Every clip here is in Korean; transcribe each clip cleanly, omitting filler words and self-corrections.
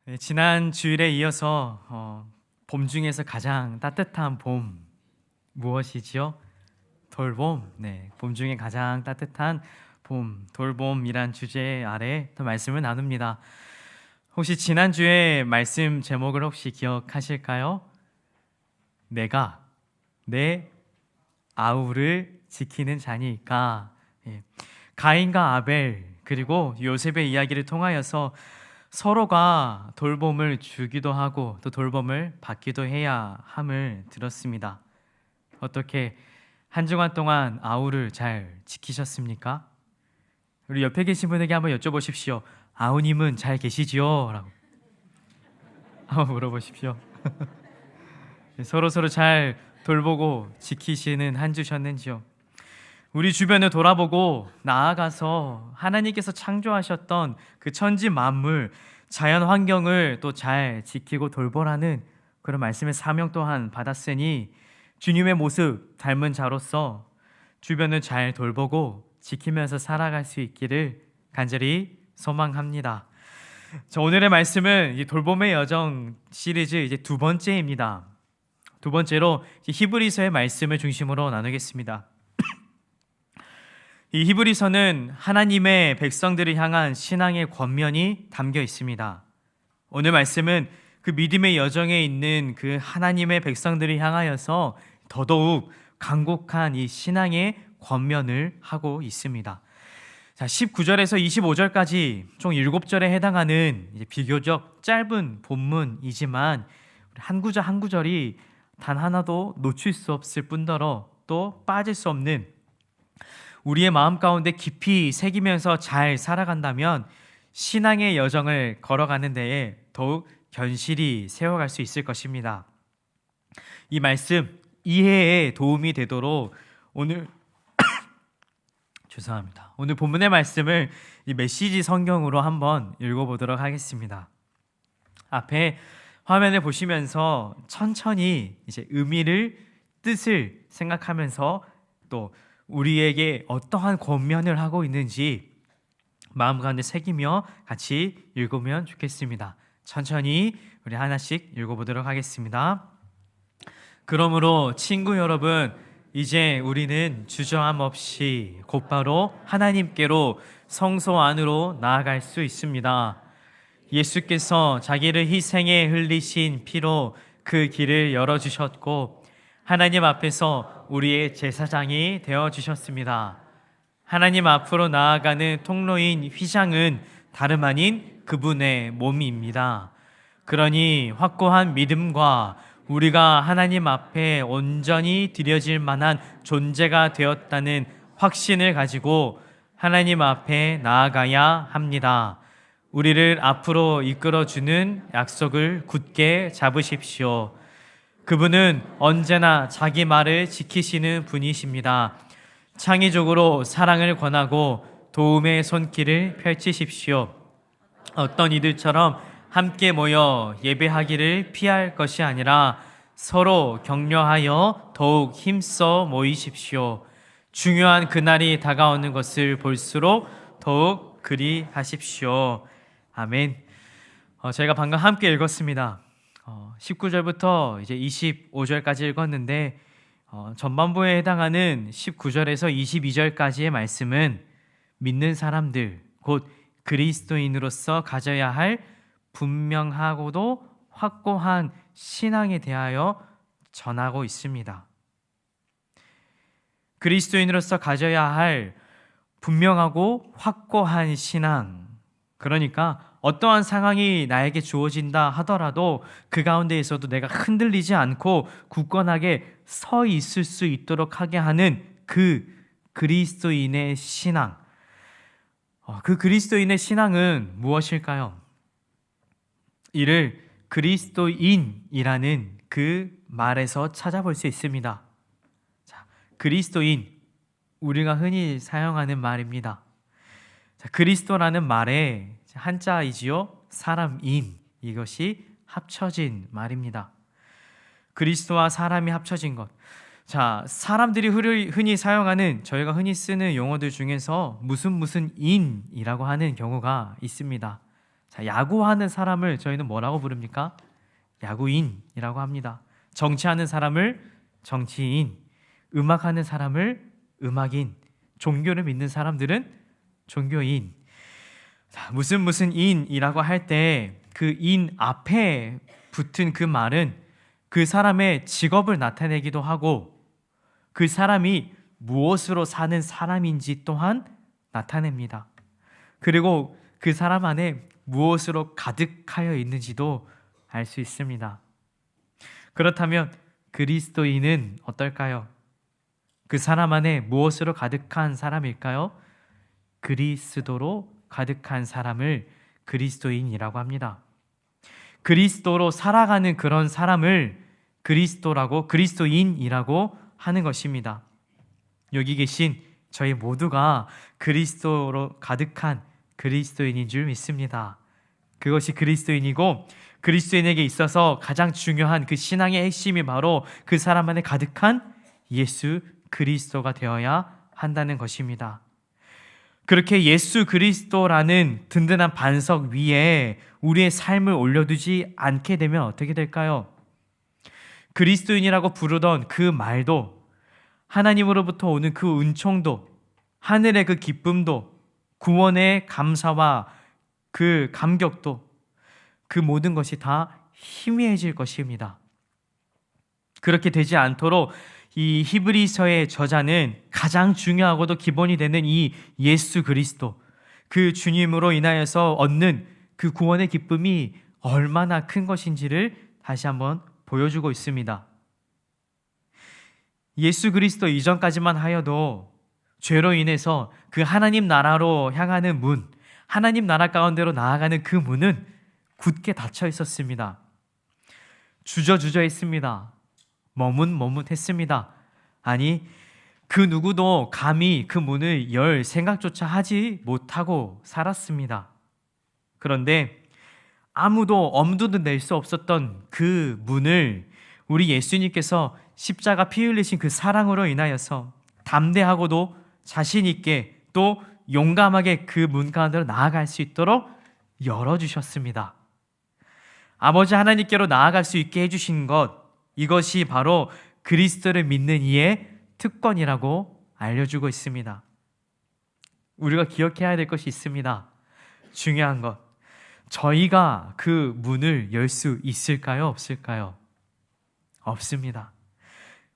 네, 지난 주일에 이어서 봄 중에서 가장 따뜻한 봄 무엇이지요? 돌봄. 네, 봄 중에 가장 따뜻한 봄, 돌봄이란 주제 아래 더 말씀을 나눕니다. 혹시 지난 주에 말씀 제목을 혹시 기억하실까요? 내가 내 아우를 지키는 자니까. 예, 가인과 아벨 그리고 요셉의 이야기를 통하여서 서로가 돌봄을 주기도 하고 또 돌봄을 받기도 해야 함을 들었습니다. 어떻게 한 주간 동안 아우를 잘 지키셨습니까? 우리 옆에 계신 분에게 한번 여쭤보십시오. 아우님은 잘 계시지요? 라고 한번 물어보십시오. 서로 잘 돌보고 지키시는 한 주셨는지요? 우리 주변을 돌아보고 나아가서 하나님께서 창조하셨던 그 천지 만물, 자연 환경을 또 잘 지키고 돌보라는 그런 말씀의 사명 또한 받았으니 주님의 모습 닮은 자로서 주변을 잘 돌보고 지키면서 살아갈 수 있기를 간절히 소망합니다. 자, 오늘의 말씀은 이 돌봄의 여정 시리즈 이제 두 번째입니다. 두 번째로 히브리서의 말씀을 중심으로 나누겠습니다. 이 히브리서는 하나님의 백성들을 향한 신앙의 권면이 담겨 있습니다. 오늘 말씀은 그 믿음의 여정에 있는 그 하나님의 백성들을 향하여서 더더욱 간곡한 이 신앙의 권면을 하고 있습니다. 자, 19절에서 25절까지 총 7절에 해당하는 비교적 짧은 본문이지만 한 구절 한 구절이 단 하나도 놓칠 수 없을 뿐더러 또 빠질 수 없는 우리의 마음 가운데 깊이 새기면서 잘 살아간다면 신앙의 여정을 걸어가는 데에 더욱 견실히 세워갈 수 있을 것입니다. 이 말씀 이해에 도움이 되도록 오늘 죄송합니다. 오늘 본문의 말씀을 이 메시지 성경으로 한번 읽어보도록 하겠습니다. 앞에 화면을 보시면서 천천히 이제 의미를 뜻을 생각하면서 또 우리에게 어떠한 권면을 하고 있는지 마음 가운데 새기며 같이 읽으면 좋겠습니다. 천천히 우리 하나씩 읽어보도록 하겠습니다. 그러므로 친구 여러분, 이제 우리는 주저함 없이 곧바로 하나님께로 성소 안으로 나아갈 수 있습니다. 예수께서 자기를 희생에 흘리신 피로 그 길을 열어주셨고 하나님 앞에서 우리의 제사장이 되어주셨습니다. 하나님 앞으로 나아가는 통로인 휘장은 다름 아닌 그분의 몸입니다. 그러니 확고한 믿음과 우리가 하나님 앞에 온전히 드려질 만한 존재가 되었다는 확신을 가지고 하나님 앞에 나아가야 합니다. 우리를 앞으로 이끌어주는 약속을 굳게 잡으십시오. 그분은 언제나 자기 말을 지키시는 분이십니다. 창의적으로 사랑을 권하고 도움의 손길을 펼치십시오. 어떤 이들처럼 함께 모여 예배하기를 피할 것이 아니라 서로 격려하여 더욱 힘써 모이십시오. 중요한 그날이 다가오는 것을 볼수록 더욱 그리하십시오. 아멘. 저희가 방금 함께 읽었습니다. 19절부터 이제 25절까지 읽었는데 전반부에 해당하는 19절에서 22절까지의 말씀은 믿는 사람들, 곧 그리스도인으로서 가져야 할 분명하고도 확고한 신앙에 대하여 전하고 있습니다. 그리스도인으로서 가져야 할 분명하고 확고한 신앙, 그러니까 어떠한 상황이 나에게 주어진다 하더라도 그 가운데에서도 내가 흔들리지 않고 굳건하게 서 있을 수 있도록 하게 하는 그 그리스도인의 신앙. 그 그리스도인의 신앙은 무엇일까요? 이를 그리스도인이라는 그 말에서 찾아볼 수 있습니다. 자, 그리스도인, 우리가 흔히 사용하는 말입니다. 자, 그리스도라는 말에 한자이지요, 사람인, 이것이 합쳐진 말입니다. 그리스도와 사람이 합쳐진 것. 자, 사람들이 흔히 사용하는, 저희가 흔히 쓰는 용어들 중에서 무슨 인이라고 하는 경우가 있습니다. 자, 야구하는 사람을 저희는 뭐라고 부릅니까? 야구인이라고 합니다. 정치하는 사람을 정치인, 음악하는 사람을 음악인, 종교를 믿는 사람들은 종교인. 자, 무슨 인이라고 할 때 그 인 앞에 붙은 그 말은 그 사람의 직업을 나타내기도 하고 그 사람이 무엇으로 사는 사람인지 또한 나타냅니다. 그리고 그 사람 안에 무엇으로 가득하여 있는지도 알 수 있습니다. 그렇다면 그리스도인은 어떨까요? 그 사람 안에 무엇으로 가득한 사람일까요? 그리스도로 가득한 사람을 그리스도인이라고 합니다. 그리스도로 살아가는 그런 사람을 그리스도인이라고 하는 것입니다. 여기 계신 저희 모두가 그리스도로 가득한 그리스도인인 줄 믿습니다. 그것이 그리스도인이고 그리스도인에게 있어서 가장 중요한 그 신앙의 핵심이 바로 그 사람 안에 가득한 예수 그리스도가 되어야 한다는 것입니다. 그렇게 예수 그리스도라는 든든한 반석 위에 우리의 삶을 올려두지 않게 되면 어떻게 될까요? 그리스도인이라고 부르던 그 말도, 하나님으로부터 오는 그 은총도, 하늘의 그 기쁨도, 구원의 감사와 그 감격도, 그 모든 것이 다 희미해질 것입니다. 그렇게 되지 않도록 이 히브리서의 저자는 가장 중요하고도 기본이 되는 이 예수 그리스도, 그 주님으로 인하여서 얻는 그 구원의 기쁨이 얼마나 큰 것인지를 다시 한번 보여주고 있습니다. 예수 그리스도 이전까지만 하여도 죄로 인해서 그 하나님 나라로 향하는 문, 하나님 나라 가운데로 나아가는 그 문은 굳게 닫혀 있었습니다. 주저주저했습니다. 머뭇머뭇했습니다. 아니, 그 누구도 감히 그 문을 열 생각조차 하지 못하고 살았습니다. 그런데 아무도 엄두도 낼 수 없었던 그 문을 우리 예수님께서 십자가 피 흘리신 그 사랑으로 인하여서 담대하고도 자신 있게 또 용감하게 그 문 가운데로 나아갈 수 있도록 열어주셨습니다. 아버지 하나님께로 나아갈 수 있게 해주신 것, 이것이 바로 그리스도를 믿는 이의 특권이라고 알려주고 있습니다. 우리가 기억해야 될 것이 있습니다. 중요한 것, 저희가 그 문을 열 수 있을까요? 없을까요? 없습니다.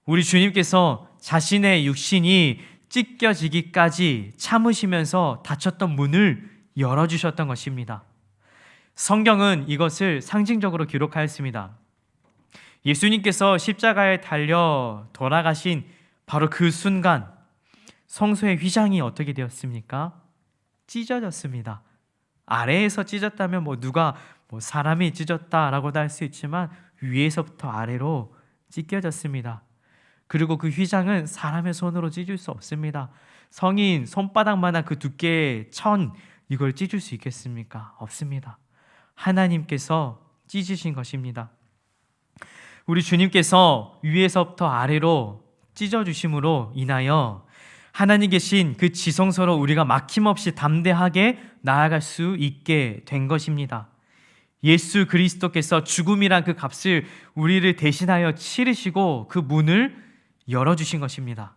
우리 주님께서 자신의 육신이 찢겨지기까지 참으시면서 닫혔던 문을 열어주셨던 것입니다. 성경은 이것을 상징적으로 기록하였습니다. 예수님께서 십자가에 달려 돌아가신 바로 그 순간 성소의 휘장이 어떻게 되었습니까? 찢어졌습니다. 아래에서 찢었다면 누가 사람이 찢었다라고도 할 수 있지만 위에서부터 아래로 찢겨졌습니다. 그리고 그 휘장은 사람의 손으로 찢을 수 없습니다. 성인 손바닥만한 그 두께의 천, 이걸 찢을 수 있겠습니까? 없습니다. 하나님께서 찢으신 것입니다. 우리 주님께서 위에서부터 아래로 찢어주심으로 인하여 하나님 계신 그 지성소로 우리가 막힘없이 담대하게 나아갈 수 있게 된 것입니다. 예수 그리스도께서 죽음이란 그 값을 우리를 대신하여 치르시고 그 문을 열어주신 것입니다.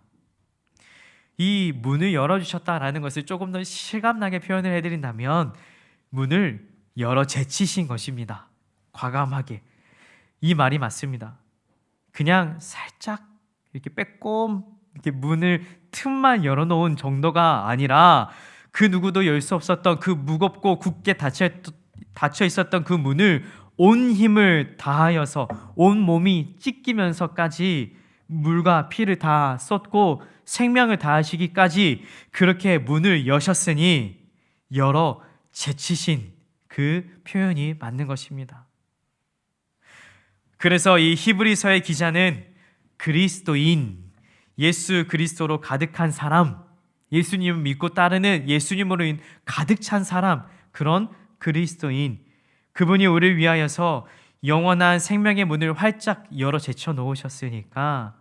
이 문을 열어주셨다라는 것을 조금 더 실감나게 표현을 해드린다면 문을 열어 제치신 것입니다. 과감하게. 이 말이 맞습니다. 그냥 살짝 이렇게 빼꼼 이렇게 문을 틈만 열어놓은 정도가 아니라 그 누구도 열 수 없었던 그 무겁고 굳게 닫혀 있었던 그 문을 온 힘을 다하여서 온 몸이 찢기면서까지 물과 피를 다 쏟고 생명을 다하시기까지 그렇게 문을 여셨으니 열어 제치신 그 표현이 맞는 것입니다. 그래서 이 히브리서의 기자는 그리스도인, 예수 그리스도로 가득한 사람, 예수님을 믿고 따르는 예수님으로 가득 찬 사람, 그런 그리스도인, 그분이 우리를 위하여서 영원한 생명의 문을 활짝 열어 제쳐 놓으셨으니까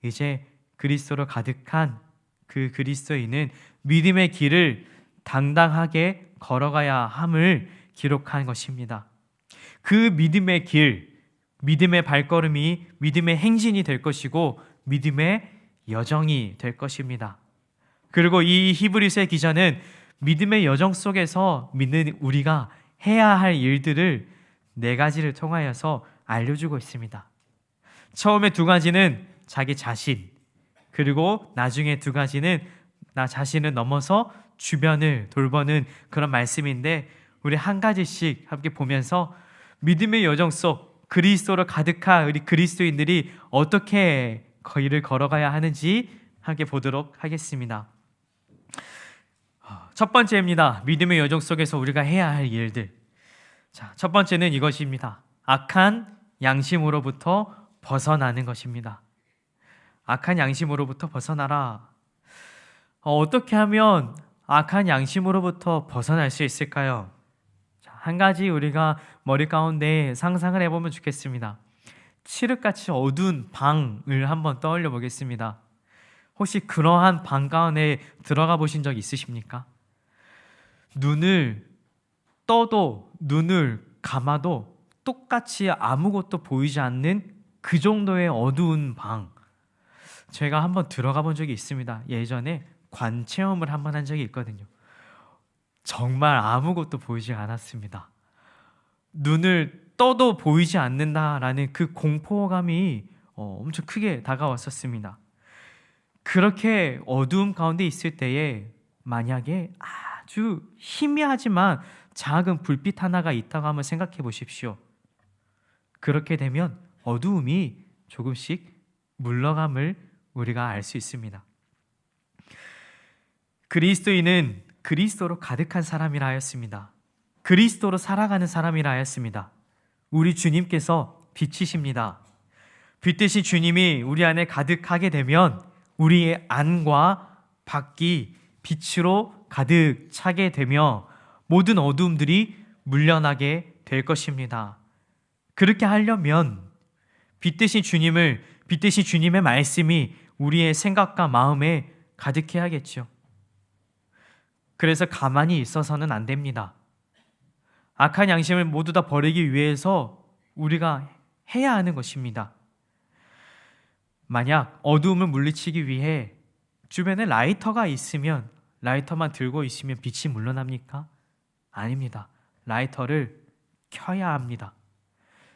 이제 그리스도로 가득한 그 그리스도인은 믿음의 길을 당당하게 걸어가야 함을 기록한 것입니다. 그 믿음의 길, 믿음의 발걸음이 믿음의 행진이 될 것이고 믿음의 여정이 될 것입니다. 그리고 이 히브리서의 기자는 믿음의 여정 속에서 믿는 우리가 해야 할 일들을 4가지를 통하여서 알려주고 있습니다. 처음에 2가지는 자기 자신, 그리고 나중에 2가지는 나 자신을 넘어서 주변을 돌보는 그런 말씀인데, 우리 한 가지씩 함께 보면서 믿음의 여정 속 그리스도로 가득한 우리 그리스도인들이 어떻게 거리를 걸어가야 하는지 함께 보도록 하겠습니다. 첫 번째입니다. 믿음의 여정 속에서 우리가 해야 할 일들. 자, 첫 번째는 이것입니다. 악한 양심으로부터 벗어나는 것입니다. 악한 양심으로부터 벗어나라. 어떻게 하면 악한 양심으로부터 벗어날 수 있을까요? 자, 한 가지 우리가 머리 가운데 상상을 해보면 좋겠습니다. 칠흑같이 어두운 방을 한번 떠올려 보겠습니다. 혹시 그러한 방 가운데 들어가 보신 적 있으십니까? 눈을 떠도 눈을 감아도 똑같이 아무것도 보이지 않는 그 정도의 어두운 방. 제가 한번 들어가 본 적이 있습니다. 예전에 관 체험을 한번 한 적이 있거든요. 정말 아무것도 보이지 않았습니다. 눈을 떠도 보이지 않는다라는 그 공포감이 엄청 크게 다가왔었습니다. 그렇게 어두움 가운데 있을 때에 만약에 아주 희미하지만 작은 불빛 하나가 있다고 한번 생각해 보십시오. 그렇게 되면 어두움이 조금씩 물러감을 우리가 알 수 있습니다. 그리스도인은 그리스도로 가득한 사람이라 하였습니다. 그리스도로 살아가는 사람이라 하였습니다. 우리 주님께서 빛이십니다. 빛 대신 주님이 우리 안에 가득하게 되면 우리의 안과 밖이 빛으로 가득 차게 되며 모든 어두움들이 물러나게 될 것입니다. 그렇게 하려면 빛 대신 주님의 말씀이 우리의 생각과 마음에 가득해야겠죠. 그래서 가만히 있어서는 안 됩니다. 악한 양심을 모두 다 버리기 위해서 우리가 해야 하는 것입니다. 만약 어두움을 물리치기 위해 주변에 라이터가 있으면 라이터만 들고 있으면 빛이 물러납니까? 아닙니다. 라이터를 켜야 합니다.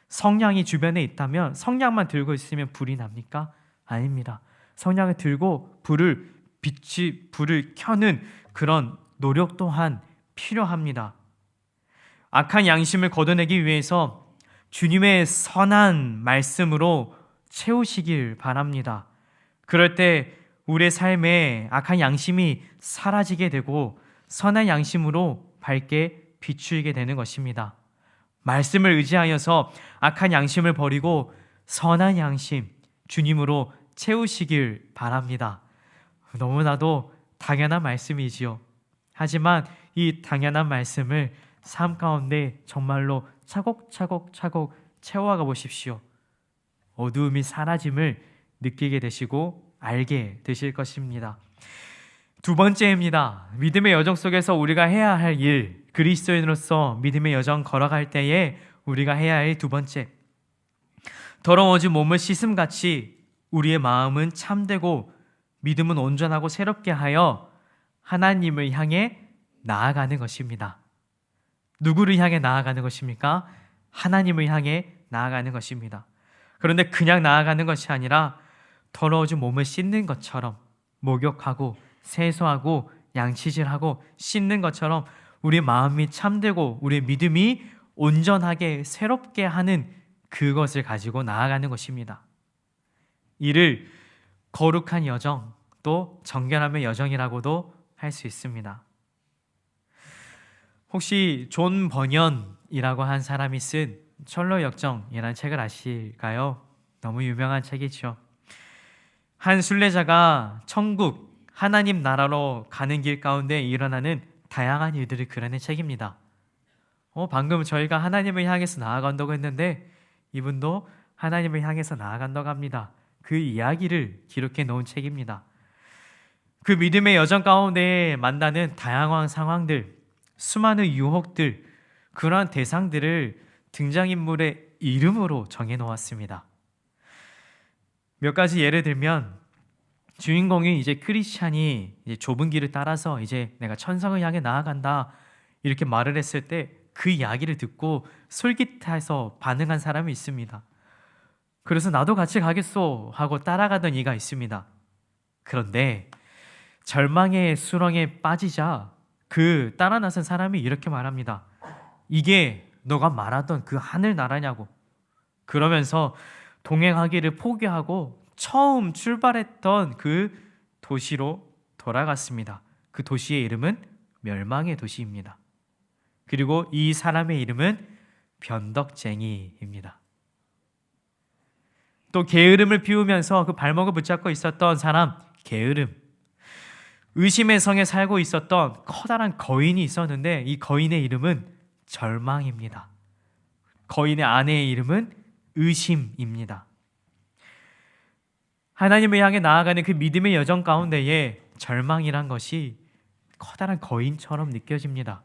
성냥이 주변에 있다면 성냥만 들고 있으면 불이 납니까? 아닙니다. 성냥을 들고 불을 켜는 그런 노력 또한 필요합니다. 악한 양심을 걷어내기 위해서 주님의 선한 말씀으로 채우시길 바랍니다. 그럴 때 우리의 삶에 악한 양심이 사라지게 되고 선한 양심으로 밝게 비추이게 되는 것입니다. 말씀을 의지하여서 악한 양심을 버리고 선한 양심, 주님으로 채우시길 바랍니다. 너무나도 당연한 말씀이지요. 하지만 이 당연한 말씀을 삶 가운데 정말로 차곡차곡 채워가 보십시오. 어두움이 사라짐을 느끼게 되시고 알게 되실 것입니다. 2번째입니다. 믿음의 여정 속에서 우리가 해야 할 일, 그리스도인으로서 믿음의 여정 걸어갈 때에 우리가 해야 할 2번째, 더러워진 몸을 씻음같이 우리의 마음은 참되고 믿음은 온전하고 새롭게 하여 하나님을 향해 나아가는 것입니다. 누구를 향해 나아가는 것입니까? 하나님을 향해 나아가는 것입니다. 그런데 그냥 나아가는 것이 아니라 더러워진 몸을 씻는 것처럼 목욕하고 세수하고 양치질하고 씻는 것처럼 우리 마음이 참되고 우리 믿음이 온전하게 새롭게 하는 그것을 가지고 나아가는 것입니다. 이를 거룩한 여정, 또 정결함의 여정이라고도 할 수 있습니다. 혹시 존 버년이라고 한 사람이 쓴 철로 역정이라는 책을 아실까요? 너무 유명한 책이죠. 한 순례자가 천국, 하나님 나라로 가는 길 가운데 일어나는 다양한 일들을 그려낸 책입니다. 방금 저희가 하나님을 향해서 나아간다고 했는데 이분도 하나님을 향해서 나아간다고 합니다. 그 이야기를 기록해 놓은 책입니다. 그 믿음의 여정 가운데 만나는 다양한 상황들, 수많은 유혹들, 그러한 대상들을 등장인물의 이름으로 정해 놓았습니다. 몇 가지 예를 들면 주인공이 이제 크리스찬이 이제 좁은 길을 따라서 이제 내가 천성을 향해 나아간다 이렇게 말을 했을 때 그 이야기를 듣고 솔깃해서 반응한 사람이 있습니다. 그래서 나도 같이 가겠소 하고 따라가던 이가 있습니다. 그런데 절망의 수렁에 빠지자 그 따라 나선 사람이 이렇게 말합니다. 이게 너가 말하던 그 하늘나라냐고. 그러면서 동행하기를 포기하고 처음 출발했던 그 도시로 돌아갔습니다. 그 도시의 이름은 멸망의 도시입니다. 그리고 이 사람의 이름은 변덕쟁이입니다. 또 게으름을 피우면서 그 발목을 붙잡고 있었던 사람, 게으름. 의심의 성에 살고 있었던 커다란 거인이 있었는데 이 거인의 이름은 절망입니다. 거인의 아내의 이름은 의심입니다. 하나님을 향해 나아가는 그 믿음의 여정 가운데에 절망이란 것이 커다란 거인처럼 느껴집니다.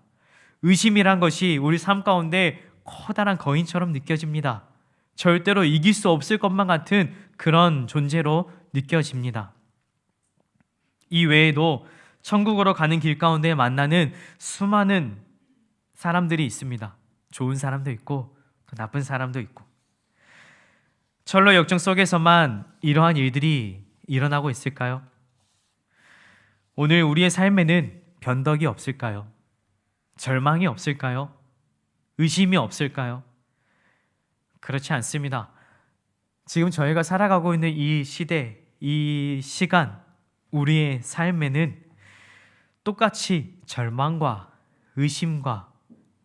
의심이란 것이 우리 삶 가운데 커다란 거인처럼 느껴집니다. 절대로 이길 수 없을 것만 같은 그런 존재로 느껴집니다. 이 외에도 천국으로 가는 길 가운데 만나는 수많은 사람들이 있습니다. 좋은 사람도 있고 또 나쁜 사람도 있고. 철로 역정 속에서만 이러한 일들이 일어나고 있을까요? 오늘 우리의 삶에는 변덕이 없을까요? 절망이 없을까요? 의심이 없을까요? 그렇지 않습니다. 지금 저희가 살아가고 있는 이 시대, 이 시간, 우리의 삶에는 똑같이 절망과 의심과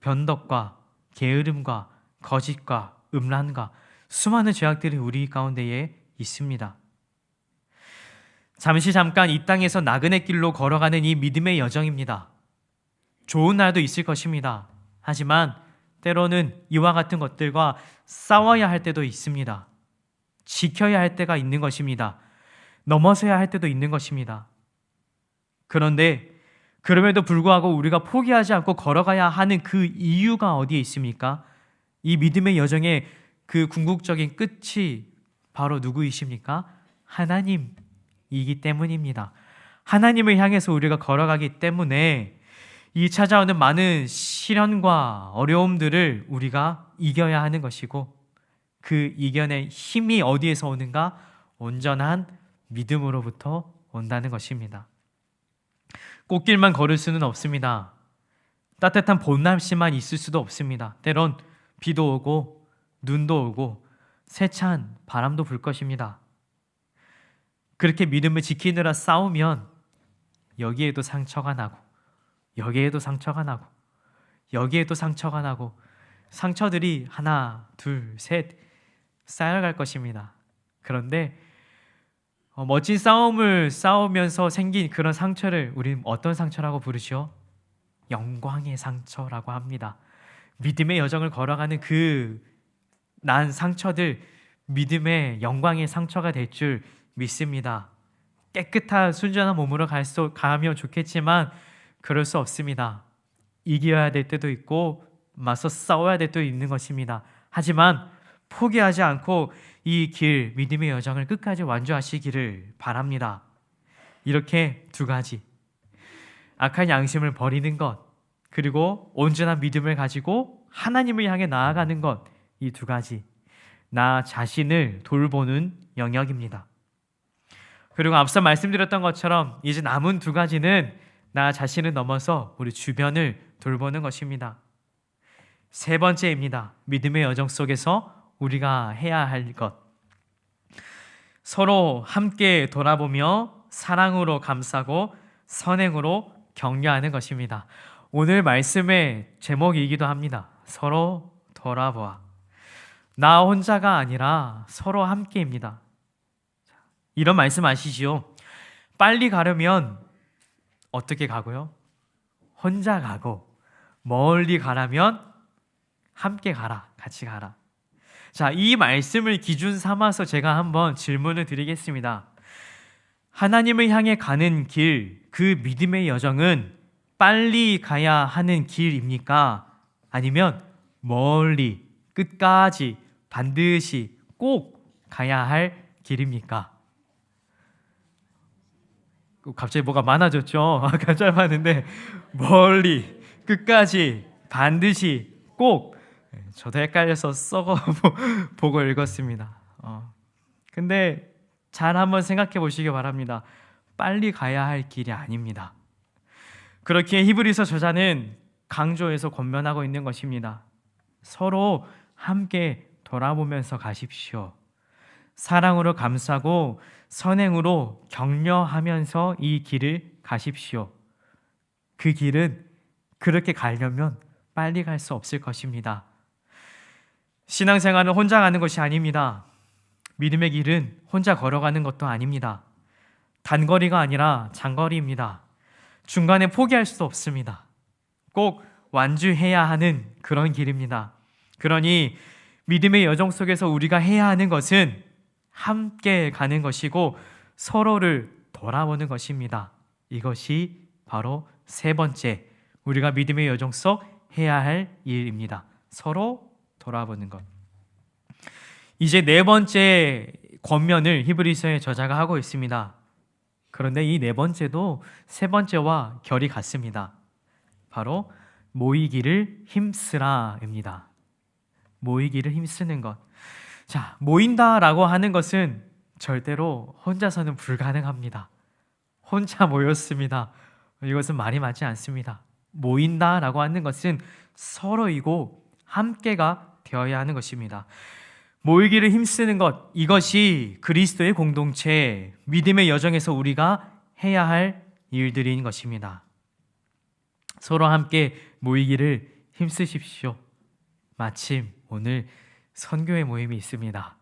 변덕과 게으름과 거짓과 음란과 수많은 죄악들이 우리 가운데에 있습니다. 잠깐 이 땅에서 나그네 길로 걸어가는 이 믿음의 여정입니다. 좋은 날도 있을 것입니다. 하지만 때로는 이와 같은 것들과 싸워야 할 때도 있습니다. 지켜야 할 때가 있는 것입니다. 넘어서야 할 때도 있는 것입니다. 그런데 그럼에도 불구하고 우리가 포기하지 않고 걸어가야 하는 그 이유가 어디에 있습니까? 이 믿음의 여정의 그 궁극적인 끝이 바로 누구이십니까? 하나님이기 때문입니다. 하나님을 향해서 우리가 걸어가기 때문에 이 찾아오는 많은 시련과 어려움들을 우리가 이겨야 하는 것이고 그 이겨낼 힘이 어디에서 오는가? 온전한 믿음으로부터 온다는 것입니다. 꽃길만 걸을 수는 없습니다. 따뜻한 봄날씨만 있을 수도 없습니다. 때론 비도 오고 눈도 오고 세찬 바람도 불 것입니다. 그렇게 믿음을 지키느라 싸우면 여기에도 상처가 나고 여기에도 상처가 나고 여기에도 상처가 나고 상처들이 하나, 둘, 셋 쌓여갈 것입니다. 그런데 멋진 싸움을 싸우면서 생긴 그런 상처를 우리는 어떤 상처라고 부르죠? 영광의 상처라고 합니다. 믿음의 여정을 걸어가는 그 난 상처들 믿음의 영광의 상처가 될 줄 믿습니다. 깨끗한 순전한 몸으로 가면 좋겠지만 그럴 수 없습니다. 이겨야 될 때도 있고 맞서 싸워야 될 때도 있는 것입니다. 하지만 포기하지 않고 이 길, 믿음의 여정을 끝까지 완주하시기를 바랍니다. 이렇게 두 가지, 악한 양심을 버리는 것, 그리고 온전한 믿음을 가지고 하나님을 향해 나아가는 것, 이 두 가지, 나 자신을 돌보는 영역입니다. 그리고 앞서 말씀드렸던 것처럼 이제 남은 두 가지는 나 자신을 넘어서 우리 주변을 돌보는 것입니다. 세 번째입니다. 믿음의 여정 속에서 우리가 해야 할 것, 서로 함께 돌아보며 사랑으로 감싸고 선행으로 격려하는 것입니다. 오늘 말씀의 제목이기도 합니다. 서로 돌아보아. 나 혼자가 아니라 서로 함께입니다. 이런 말씀 아시지요? 빨리 가려면 어떻게 가고요? 혼자 가고, 멀리 가라면 함께 가라, 같이 가라. 자, 이 말씀을 기준 삼아서 제가 한번 질문을 드리겠습니다. 하나님을 향해 가는 길, 그 믿음의 여정은 빨리 가야 하는 길입니까? 아니면 멀리, 끝까지, 반드시 꼭 가야 할 길입니까? 갑자기 뭐가 많아졌죠? 아까 짧았는데 멀리, 끝까지, 반드시, 꼭. 저도 헷갈려서 썩어 보고 읽었습니다. 근데 잘 한번 생각해 보시기 바랍니다. 빨리 가야 할 길이 아닙니다. 그렇기에 히브리서 저자는 강조해서 권면하고 있는 것입니다. 서로 함께 돌아보면서 가십시오. 사랑으로 감싸고 선행으로 격려하면서 이 길을 가십시오. 그 길은 그렇게 가려면 빨리 갈 수 없을 것입니다. 신앙생활은 혼자 가는 것이 아닙니다. 믿음의 길은 혼자 걸어가는 것도 아닙니다. 단거리가 아니라 장거리입니다. 중간에 포기할 수 없습니다. 꼭 완주해야 하는 그런 길입니다. 그러니 믿음의 여정 속에서 우리가 해야 하는 것은 함께 가는 것이고 서로를 돌아보는 것입니다. 이것이 바로 세 번째, 우리가 믿음의 여정 속 해야 할 일입니다. 서로 돌아보는 것. 이제 네 번째 권면을 히브리서의 저자가 하고 있습니다. 그런데 이 네 번째도 세 번째와 결이 같습니다. 바로 모이기를 힘쓰라입니다. 모이기를 힘쓰는 것. 자, 모인다라고 하는 것은 절대로 혼자서는 불가능합니다. 혼자 모였습니다. 이것은 말이 맞지 않습니다. 모인다라고 하는 것은 서로이고 함께가 되어야 하는 것입니다. 모이기를 힘쓰는 것, 이것이 그리스도의 공동체, 믿음의 여정에서 우리가 해야 할 일들인 것입니다. 서로 함께 모이기를 힘쓰십시오. 마침 오늘 선교회 모임이 있습니다.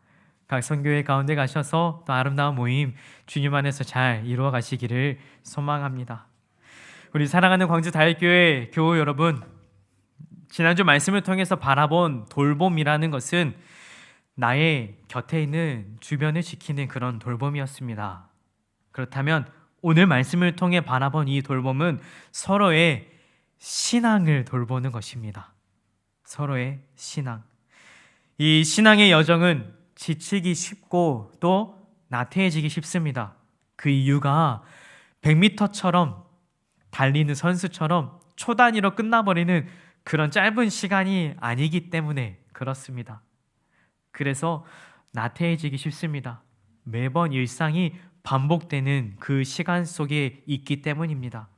각 선교회 가운데 가셔서 또 아름다운 모임 주님 안에서 잘 이루어 가시기를 소망합니다. 우리 사랑하는 광주다일교회 교우 여러분, 지난주 말씀을 통해서 바라본 돌봄이라는 것은 나의 곁에 있는 주변을 지키는 그런 돌봄이었습니다. 그렇다면 오늘 말씀을 통해 바라본 이 돌봄은 서로의 신앙을 돌보는 것입니다. 서로의 신앙. 이 신앙의 여정은 지치기 쉽고 또 나태해지기 쉽습니다. 그 이유가 100m처럼 달리는 선수처럼 초단위로 끝나버리는 그런 짧은 시간이 아니기 때문에 그렇습니다. 그래서 나태해지기 쉽습니다. 매번 일상이 반복되는 그 시간 속에 있기 때문입니다.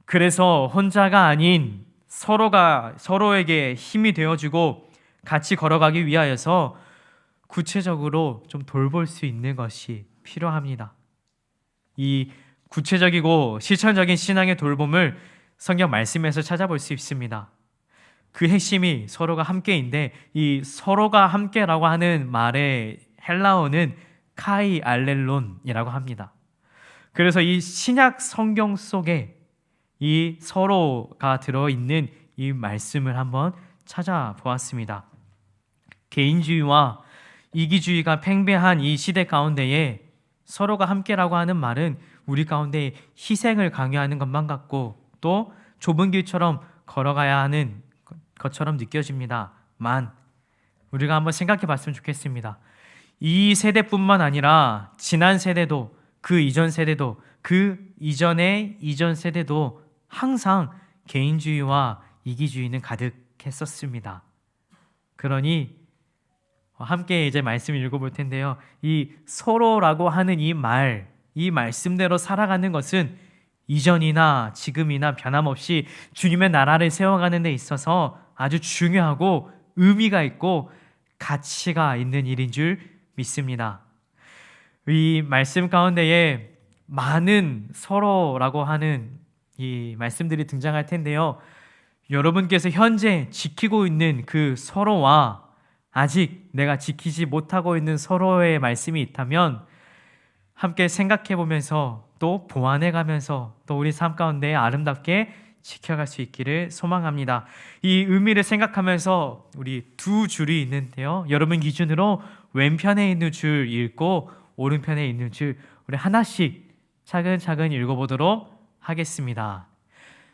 그래서 혼자가 아닌 서로가 서로에게 힘이 되어주고 같이 걸어가기 위하여서 구체적으로 좀 돌볼 수 있는 것이 필요합니다. 이 구체적이고 실천적인 신앙의 돌봄을 성경 말씀에서 찾아볼 수 있습니다. 그 핵심이 서로가 함께인데 이 서로가 함께라고 하는 말의 헬라어는 카이 알렐론이라고 합니다. 그래서 이 신약 성경 속에 이 서로가 들어있는 이 말씀을 한번 찾아보았습니다. 개인주의와 이기주의가 팽배한 이 시대 가운데에 서로가 함께라고 하는 말은 우리 가운데 희생을 강요하는 것만 같고 또 좁은 길처럼 걸어가야 하는 것처럼 느껴집니다만 우리가 한번 생각해 봤으면 좋겠습니다. 이 세대뿐만 아니라 지난 세대도 그 이전 세대도 그 이전의 이전 세대도 항상 개인주의와 이기주의는 가득했었습니다. 그러니 함께 이제 말씀을 읽어볼 텐데요. 이 서로라고 하는 이 말씀대로 살아가는 것은 이전이나 지금이나 변함없이 주님의 나라를 세워가는 데 있어서 아주 중요하고 의미가 있고 가치가 있는 일인 줄 믿습니다. 이 말씀 가운데에 많은 서로라고 하는 이 말씀들이 등장할 텐데요. 여러분께서 현재 지키고 있는 그 서로와 아직 내가 지키지 못하고 있는 서로의 말씀이 있다면 함께 생각해 보면서 또 보완해 가면서 또 우리 삶 가운데 아름답게 지켜갈 수 있기를 소망합니다. 이 의미를 생각하면서 우리 두 줄이 있는데요. 여러분 기준으로 왼편에 있는 줄 읽고 오른편에 있는 줄 우리 하나씩 차근차근 읽어보도록 하겠습니다.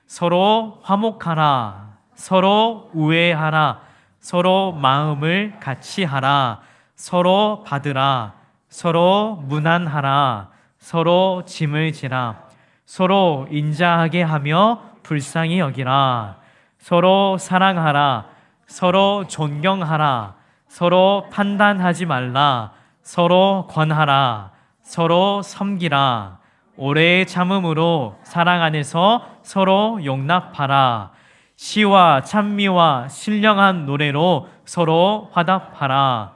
서로 화목하라. 서로 우애하라. 서로 마음을 같이 하라. 서로 받으라. 서로 문안하라. 서로 짐을 지라. 서로 인자하게 하며 불쌍히 여기라. 서로 사랑하라. 서로 존경하라. 서로 판단하지 말라. 서로 권하라. 서로 섬기라. 오래 참음으로 사랑 안에서 서로 용납하라. 시와 찬미와 신령한 노래로 서로 화답하라.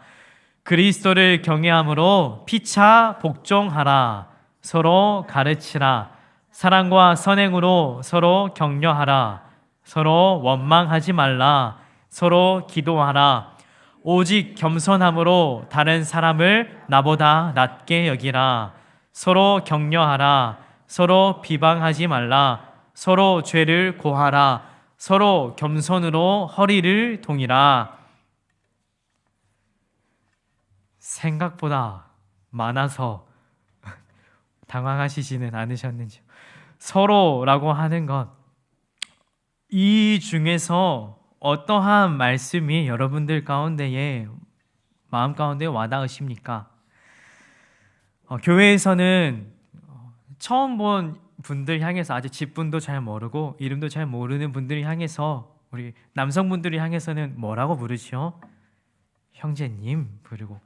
그리스도를 경외함으로 피차 복종하라. 서로 가르치라. 사랑과 선행으로 서로 격려하라. 서로 원망하지 말라. 서로 기도하라. 오직 겸손함으로 다른 사람을 나보다 낮게 여기라. 서로 격려하라. 서로 비방하지 말라. 서로 죄를 고하라. 서로 겸손으로 허리를 동이라. 생각보다 많아서 당황하시지는 않으셨는지요? 서로라고 하는 것, 이 중에서 어떠한 말씀이 여러분들 가운데에 마음 가운데 와닿으십니까? 교회에서는 처음 본 분들 향해서, 아직 집분도 잘 모르고 이름도 잘 모르는 분들을 향해서, 우리 남성분들을 향해서는 뭐라고 부르죠? 형제님 부르고,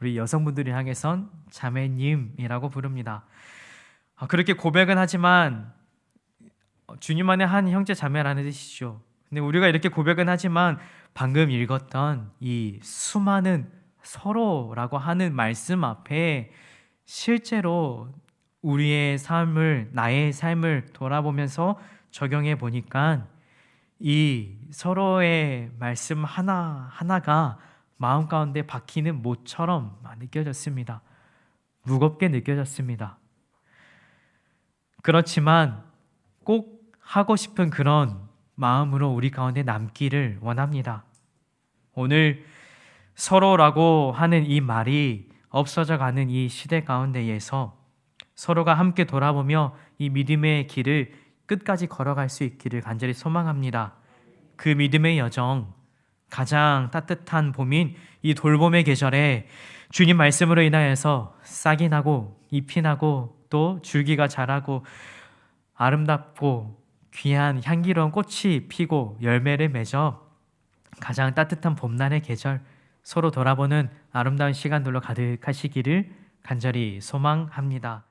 우리 여성분들을 향해선 자매님이라고 부릅니다. 그렇게 고백은 하지만 주님 안에 한 형제 자매라는 뜻이죠. 근데 우리가 이렇게 고백은 하지만 방금 읽었던 이 수많은 서로라고 하는 말씀 앞에 실제로 우리의 삶을, 나의 삶을 돌아보면서 적용해 보니까 이 서로의 말씀 하나하나가 마음 가운데 박히는 못처럼 느껴졌습니다. 무겁게 느껴졌습니다. 그렇지만 꼭 하고 싶은 그런 마음으로 우리 가운데 남기를 원합니다. 오늘 서로라고 하는 이 말이 없어져 가는 이 시대 가운데에서 서로가 함께 돌아보며 이 믿음의 길을 끝까지 걸어갈 수 있기를 간절히 소망합니다. 그 믿음의 여정, 가장 따뜻한 봄인 이 돌봄의 계절에 주님 말씀으로 인하여서 싹이 나고 잎이 나고 또 줄기가 자라고 아름답고 귀한 향기로운 꽃이 피고 열매를 맺어 가장 따뜻한 봄날의 계절, 서로 돌아보는 아름다운 시간들로 가득하시기를 간절히 소망합니다.